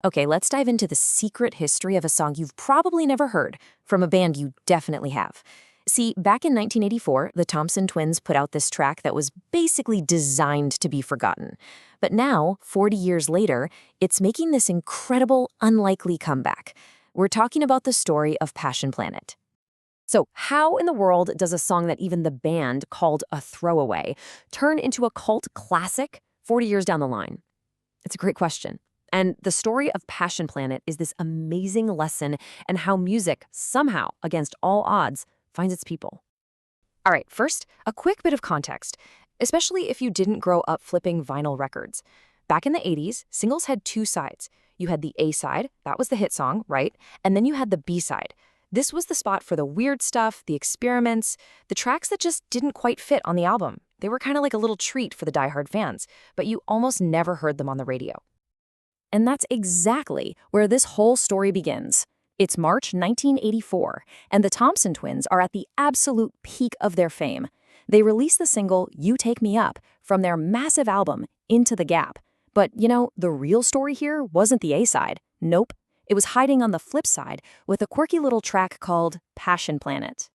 Okay, let's dive into the secret history of a song you've probably never heard from a band you definitely have. See, back in 1984, the Thompson Twins put out this track that was basically designed to be forgotten. But now, 40 years later, it's making this incredible, unlikely comeback. We're talking about the story of Passion Planet. So, how in the world does a song that even the band called a throwaway turn into a cult classic 40 years down the line? It's a great question. And the story of Passion Planet is this amazing lesson in how music, somehow, against all odds, finds its people. All right, first, a quick bit of context, especially if you didn't grow up flipping vinyl records. Back in the 80s, singles had two sides. You had the A side, that was the hit song, right? And then you had the B side. This was the spot for the weird stuff, the experiments, the tracks that just didn't quite fit on the album. They were kind of like a little treat for the diehard fans, but you almost never heard them on the radio. And that's exactly where this whole story begins. It's March 1984, and the Thompson Twins are at the absolute peak of their fame. They release the single You Take Me Up from their massive album, Into the Gap. But, the real story here wasn't the A-side. Nope. It was hiding on the flip side with a quirky little track called Passion Planet.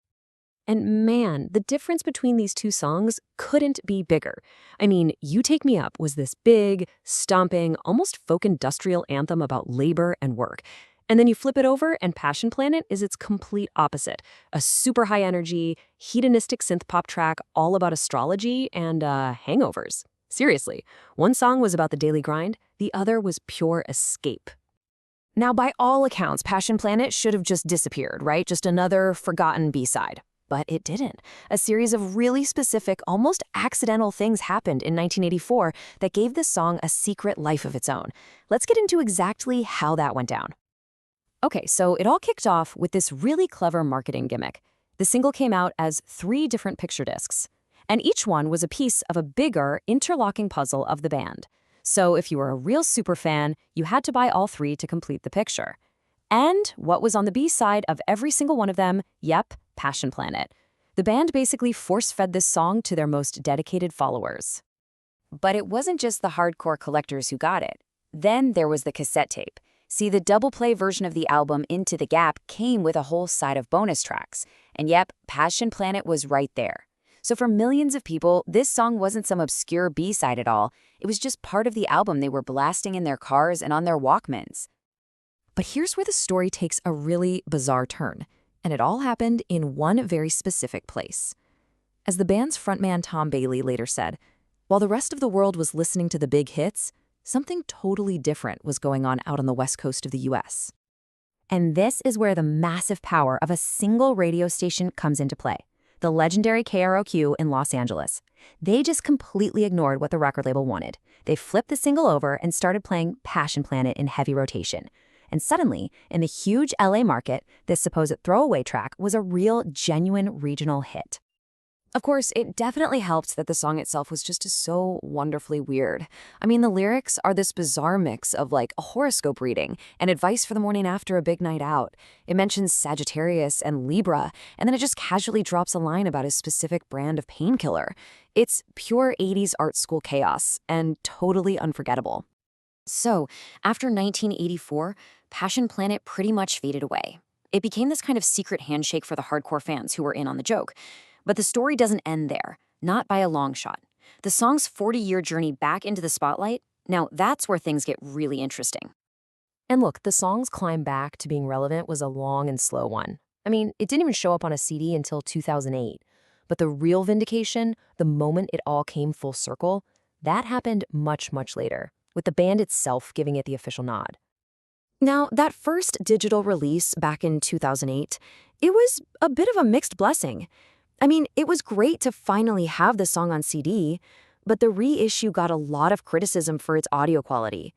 And man, the difference between these two songs couldn't be bigger. I mean, You Take Me Up was this big, stomping, almost folk industrial anthem about labor and work. And then you flip it over, and Passion Planet is its complete opposite. A super high energy, hedonistic synth pop track all about astrology and hangovers. Seriously, one song was about the daily grind, the other was pure escape. Now, by all accounts, Passion Planet should have just disappeared, right? Just another forgotten B-side. But it didn't. A series of really specific, almost accidental things happened in 1984 that gave this song a secret life of its own. Let's get into exactly how that went down. Okay, so it all kicked off with this really clever marketing gimmick. The single came out as 3 different picture discs, and each one was a piece of a bigger, interlocking puzzle of the band. So if you were a real superfan, you had to buy all 3 to complete the picture. And what was on the B-side of every single one of them? Yep, Passion Planet. The band basically force-fed this song to their most dedicated followers. But it wasn't just the hardcore collectors who got it. Then there was the cassette tape. See, the double-play version of the album Into the Gap came with a whole side of bonus tracks. And yep, Passion Planet was right there. So for millions of people, this song wasn't some obscure B-side at all. It was just part of the album they were blasting in their cars and on their Walkmans. But here's where the story takes a really bizarre turn. And it all happened in one very specific place. As the band's frontman Tom Bailey later said, while the rest of the world was listening to the big hits, something totally different was going on out on the west coast of the US. And this is where the massive power of a single radio station comes into play. The legendary KROQ in Los Angeles. They just completely ignored what the record label wanted. They flipped the single over and started playing Passion Planet in heavy rotation. And suddenly, in the huge LA market, this supposed throwaway track was a real, genuine regional hit. Of course, it definitely helped that the song itself was just so wonderfully weird. I mean, the lyrics are this bizarre mix of like a horoscope reading and advice for the morning after a big night out. It mentions Sagittarius and Libra, and then it just casually drops a line about a specific brand of painkiller. It's pure 80s art school chaos and totally unforgettable. So, after 1984, Passion Planet pretty much faded away. It became this kind of secret handshake for the hardcore fans who were in on the joke. But the story doesn't end there, not by a long shot. The song's 40-year journey back into the spotlight, now that's where things get really interesting. And look, the song's climb back to being relevant was a long and slow one. I mean, it didn't even show up on a CD until 2008. But the real vindication, the moment it all came full circle, that happened much, much later, with the band itself giving it the official nod. Now, that first digital release back in 2008, it was a bit of a mixed blessing. I mean, it was great to finally have the song on CD, but the reissue got a lot of criticism for its audio quality.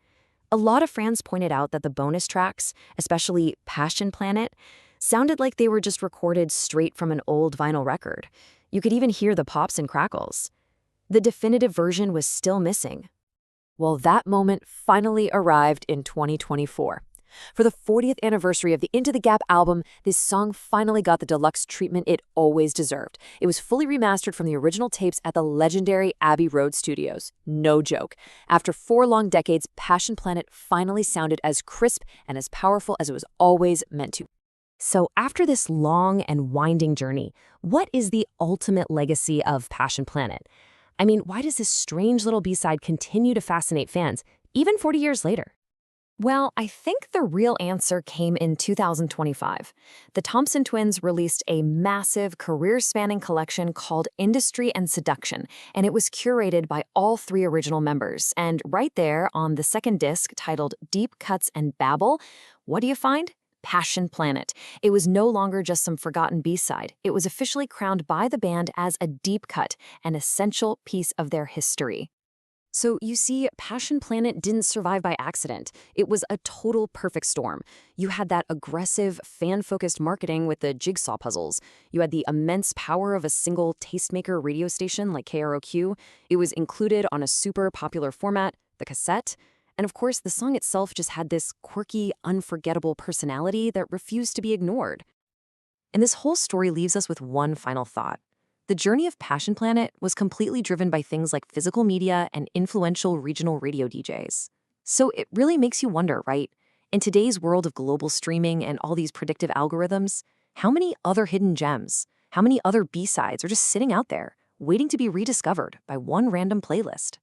A lot of fans pointed out that the bonus tracks, especially Passion Planet, sounded like they were just recorded straight from an old vinyl record. You could even hear the pops and crackles. The definitive version was still missing. Well, that moment finally arrived in 2024. For the 40th anniversary of the Into the Gap album, this song finally got the deluxe treatment it always deserved. It was fully remastered from the original tapes at the legendary Abbey Road Studios. No joke. After 4 long decades, Passion Planet finally sounded as crisp and as powerful as it was always meant to. So, after this long and winding journey, what is the ultimate legacy of Passion Planet? I mean, why does this strange little B-side continue to fascinate fans, even 40 years later? Well, I think the real answer came in 2025. The Thompson twins released a massive, career-spanning collection called Industry and Seduction, and it was curated by all 3 original members. And right there on the second disc, titled Deep Cuts and Babble, what do you find? Passion Planet. It was no longer just some forgotten B-side. It was officially crowned by the band as a deep cut, an essential piece of their history. So you see, Passion Planet didn't survive by accident. It was a total perfect storm. You had that aggressive, fan-focused marketing with the jigsaw puzzles. You had the immense power of a single tastemaker radio station like KROQ. It was included on a super popular format, the cassette. And of course, the song itself just had this quirky, unforgettable personality that refused to be ignored. And this whole story leaves us with one final thought. The journey of Passion Planet was completely driven by things like physical media and influential regional radio DJs. So it really makes you wonder, right? In today's world of global streaming and all these predictive algorithms, how many other hidden gems, how many other B-sides are just sitting out there, waiting to be rediscovered by one random playlist?